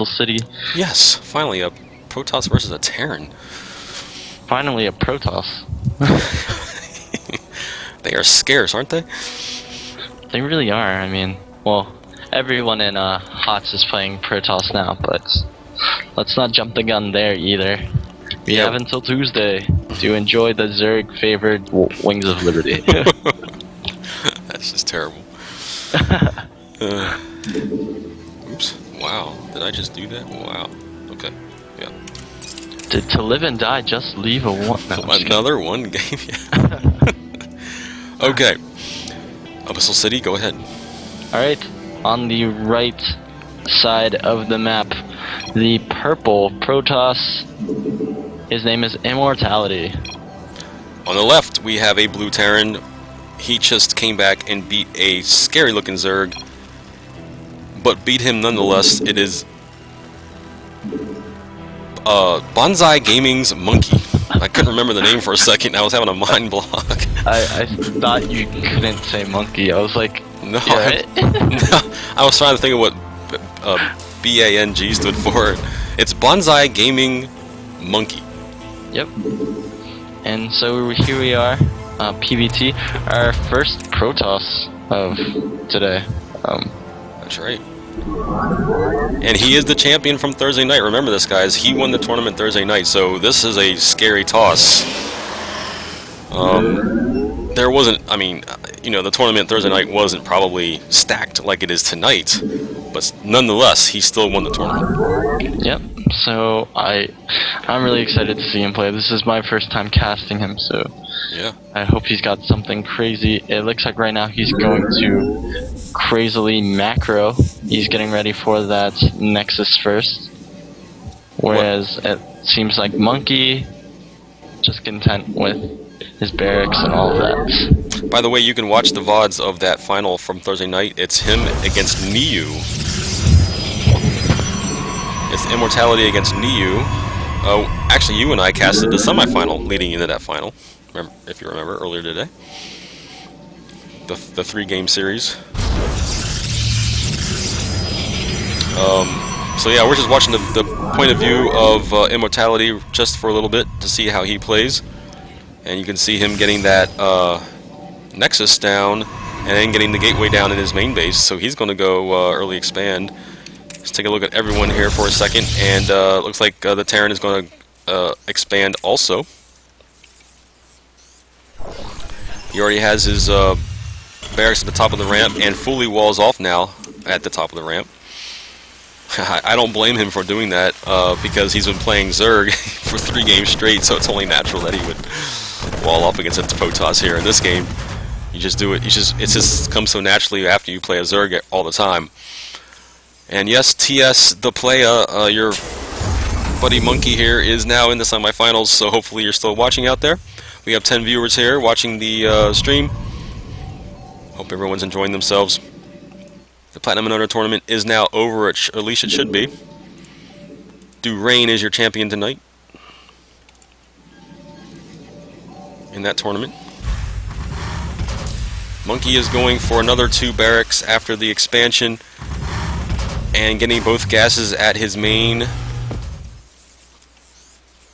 City. Yes, finally a Protoss versus a Terran. Finally a Protoss. They are scarce, aren't they? They really are. I mean, well, everyone in HOTS is playing Protoss now, but let's not jump the gun there either. We have until Tuesday to enjoy the Zerg-favored Wings of Liberty. That's just terrible. Oops. Wow. Did I just do that? Wow. Okay. Yeah. To live and die, just leave a one. No, another one game? Yeah. Okay. Abyssal City, go ahead. Alright. On the right side of the map, the purple Protoss, his name is Immortality. On the left, we have a blue Terran. He just came back and beat a scary looking Zerg, but beat him nonetheless. It is Bonsai Gaming's Monkey. I couldn't remember the name for a second. I was having a mind block. I thought you couldn't say monkey. I was like, no, yeah. I was trying to think of what BANG stood for. It's Bonsai Gaming Monkey. Yep. And so here we are, PBT, our first Protoss of today. That's right. And he is the champion from Thursday night. Remember this, guys. He won the tournament Thursday night, so this is a scary toss. There wasn't, I mean, you know, the tournament Thursday night wasn't probably stacked like it is tonight, but nonetheless, he still won the tournament. Yep. So I'm really excited to see him play. This is my first time casting him, so yeah. I hope he's got something crazy. It looks like right now he's going to crazily macro. He's getting ready for that Nexus first. Whereas it seems like Monkey just content with his barracks and all of that. By the way, you can watch the VODs of that final from Thursday night. It's him against Niu. It's Immortality against Niu. Oh, actually, you and I casted the semifinal leading into that final. Remember, if you remember earlier today, the 3-game series. So yeah, we're just watching the point of view of Immortality just for a little bit to see how he plays, and you can see him getting that Nexus down and then getting the gateway down in his main base. So he's going to go early expand. Let's take a look at everyone here for a second, and looks like the Terran is going to expand also. He already has his barracks at the top of the ramp and fully walls off now at the top of the ramp. I don't blame him for doing that because he's been playing Zerg for 3 games straight, so it's only natural that he would wall off against a Protoss here. In this game, you just do it. It just comes so naturally after you play a Zerg all the time. And yes, TS the playa, your buddy Monkey here is now in the semifinals, so hopefully you're still watching out there. We have 10 viewers here watching the stream. Hope everyone's enjoying themselves. The Platinum and Honor tournament is now over, at least it should be. Durain is your champion tonight in that tournament. Monkey is going for another 2 barracks after the expansion and getting both gases at his main,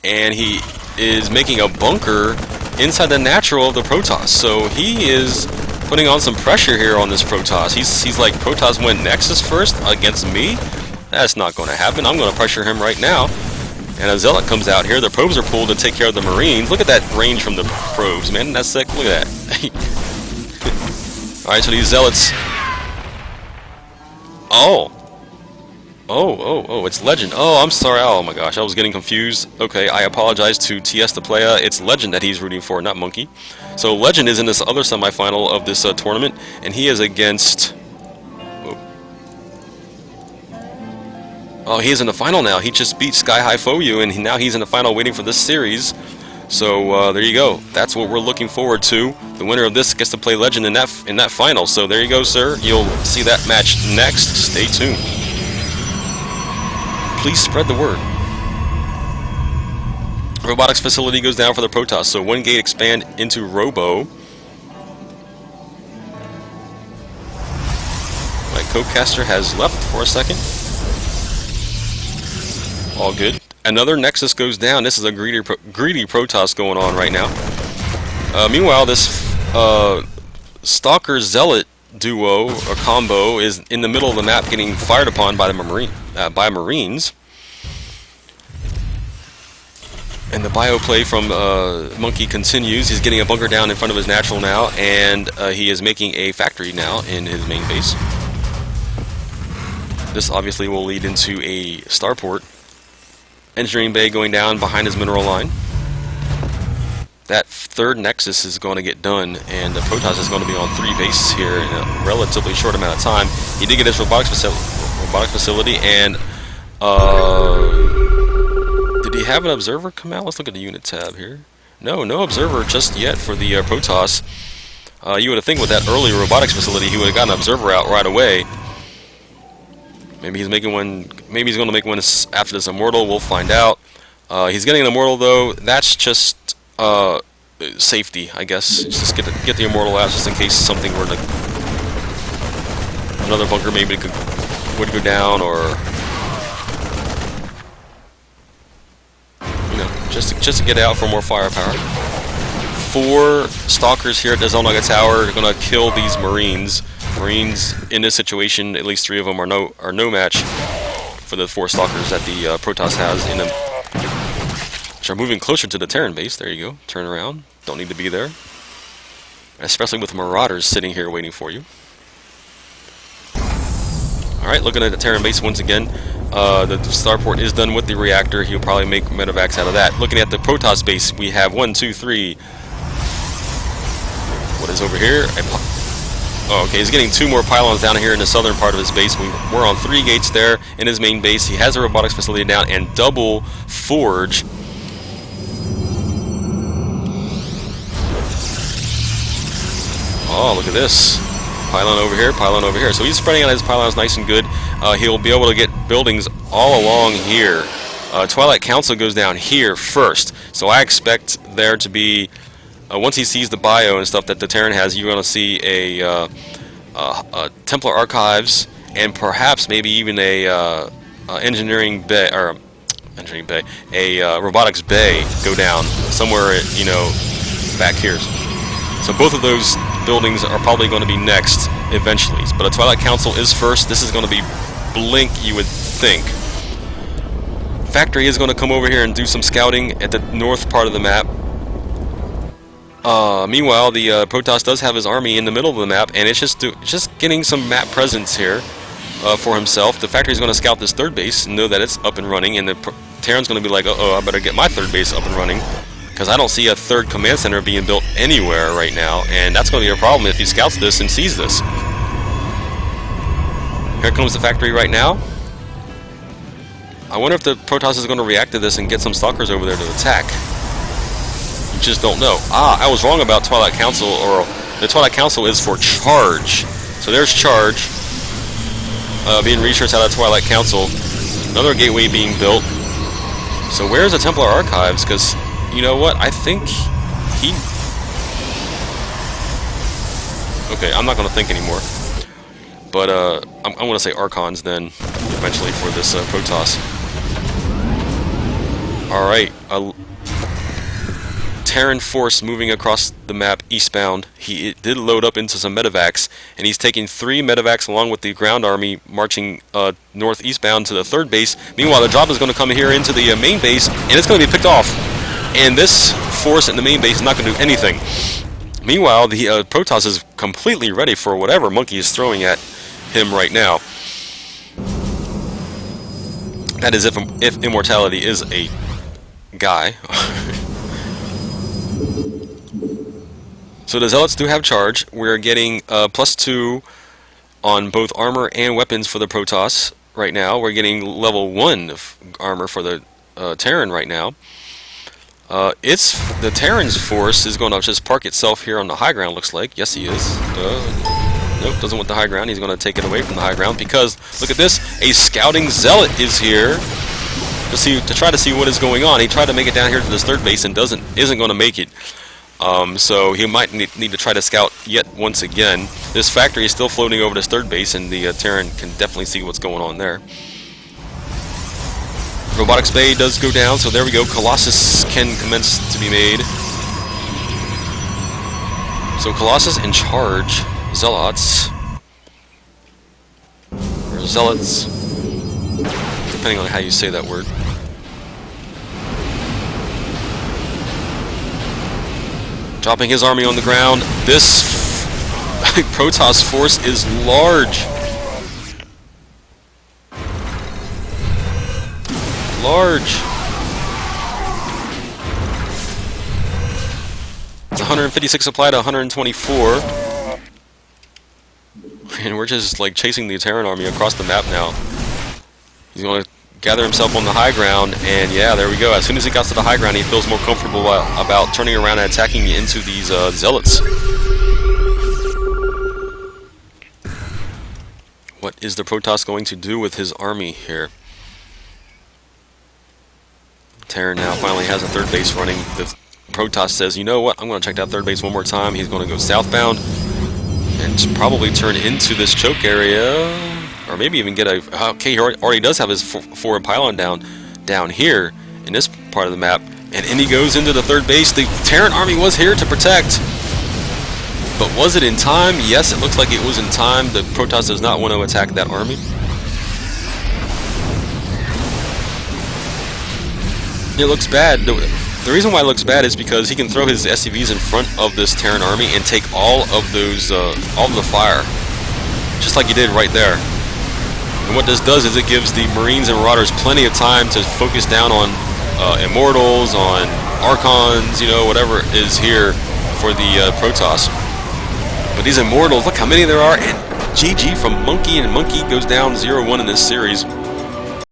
and he is making a bunker inside the natural of the Protoss, so he is putting on some pressure here on this Protoss. He's like, Protoss went Nexus first against me? That's not going to happen. I'm going to pressure him right now. And a Zealot comes out here. The probes are pulled to take care of the Marines. Look at that range from the probes, man. That's sick. Look at that. Alright, so these Zealots... Oh, it's Legend. Oh, I'm sorry. Oh my gosh, I was getting confused. Okay, I apologize to TS the playa. It's Legend that he's rooting for, not Monkey. So Legend is in this other semifinal of this tournament, and he is against... Oh, he is in the final now. He just beat Sky High Foyu, and now he's in the final waiting for this series. So there you go. That's what we're looking forward to. The winner of this gets to play Legend in that final. So there you go, sir. You'll see that match next. Stay tuned. Please spread the word. Robotics facility goes down for the Protoss, so 1 gate expand into Robo. My co-caster has left for a second. All good. Another Nexus goes down. This is a greedy Protoss going on right now. Meanwhile, this Stalker Zealot duo or combo is in the middle of the map getting fired upon by the Marines. And the bio play from Monkey continues. He's getting a bunker down in front of his natural now, and he is making a factory now in his main base. This obviously will lead into a starport. Engineering bay going down behind his mineral line. That third Nexus is going to get done, and the Protoss is going to be on 3 bases here in a relatively short amount of time. He did get his robotics facility, and did he have an observer come out? Let's look at the unit tab here. No observer just yet for the Protoss. You would have think with that earlier robotics facility, he would have gotten an observer out right away. Maybe he's making one. Maybe he's going to make one after this Immortal. We'll find out. He's getting an Immortal though. That's just safety, I guess. Just get the Immortal out just in case something were to another bunker maybe would go down, or you know, just to get out for more firepower. 4 Stalkers here at the Zelnaga Tower are going to kill these Marines. Marines in this situation, at least 3 of them are no match for the 4 Stalkers that the Protoss has in them. Which are moving closer to the Terran base. There you go. Turn around. Don't need to be there. Especially with Marauders sitting here waiting for you. Alright, looking at the Terran base once again. The starport is done with the reactor. He'll probably make medevacs out of that. Looking at the Protoss base, we have 1, 2, 3. What is over here? Oh, okay, he's getting 2 more pylons down here in the southern part of his base. We're on 3 gates there in his main base. He has a robotics facility down and double forge. Oh, look at this. Pylon over here, pylon over here. So he's spreading out his pylons nice and good. He'll be able to get buildings all along here. Twilight Council goes down here first. So I expect there to be, once he sees the bio and stuff that the Terran has, you're going to see a Templar Archives and perhaps maybe even a engineering bay, or a robotics bay go down somewhere, you know, back here. So both of those buildings are probably going to be next eventually. But a Twilight Council is first. This is going to be Blink, you would think. Factory is going to come over here and do some scouting at the north part of the map. Meanwhile, the Protoss does have his army in the middle of the map, and it's just getting some map presence here for himself. The factory is going to scout this 3rd base and know that it's up and running, and the Terran's going to be like, uh-oh, I better get my 3rd base up and running, because I don't see a 3rd command center being built anywhere right now, and that's going to be a problem if he scouts this and sees this. Here comes the factory right now. I wonder if the Protoss is going to react to this and get some Stalkers over there to attack. You just don't know. I was wrong about Twilight Council, or the Twilight Council is for charge. So there's charge being researched out of Twilight Council. Another gateway being built. So where's the Templar Archives? Because you know what? I think he... Okay, I'm not going to think anymore. But I'm going to say Archons then, eventually, for this Protoss. Alright, Terran force moving across the map eastbound. He did load up into some medevacs, and he's taking 3 medevacs along with the ground army marching northeastbound to the 3rd base. Meanwhile, the drop is going to come here into the main base, and it's going to be picked off. And this force in the main base is not going to do anything. Meanwhile, the Protoss is completely ready for whatever Monkey is throwing at him right now. That is if Immortality is a guy. So the Zealots do have charge. We're getting +2 on both armor and weapons for the Protoss right now. We're getting level 1 of armor for the Terran right now. It's the Terran's force is going to just park itself here on the high ground, looks like. Yes, he is. Nope, doesn't want the high ground. He's going to take it away from the high ground because, look at this, a scouting zealot is here to try to see what is going on. He tried to make it down here to this 3rd base and isn't going to make it. So he might need to try to scout yet once again. This factory is still floating over this 3rd base, and the Terran can definitely see what's going on there. Robotic Spade does go down, so there we go. Colossus can commence to be made. So Colossus in charge. Zealots. Or Zealots. Depending on how you say that word. Dropping his army on the ground. This Protoss force is large. Large. It's 156 supply to 124. And we're just like chasing the Terran army across the map now. He's going to gather himself on the high ground, and yeah, there we go. As soon as he got to the high ground, he feels more comfortable about turning around and attacking into these zealots. What is the Protoss going to do with his army here? Terran now finally has a third base running. The Protoss says, you know what, I'm going to check that third base one more time. He's going to go southbound and probably turn into this choke area, or maybe even get a... Okay, he already does have his forward pylon down here in this part of the map, and in he goes into the third base. The Terran army was here to protect, but was it in time? Yes, it looks like it was in time. The Protoss does not want to attack that army. It looks bad. The reason why it looks bad is because he can throw his SCVs in front of this Terran army and take all of those, all of the fire, just like he did right there. And what this does is it gives the Marines and Marauders plenty of time to focus down on Immortals, on Archons, you know, whatever is here for the Protoss. But these Immortals, look how many there are, and GG from Monkey, and Monkey goes down 0-1 in this series.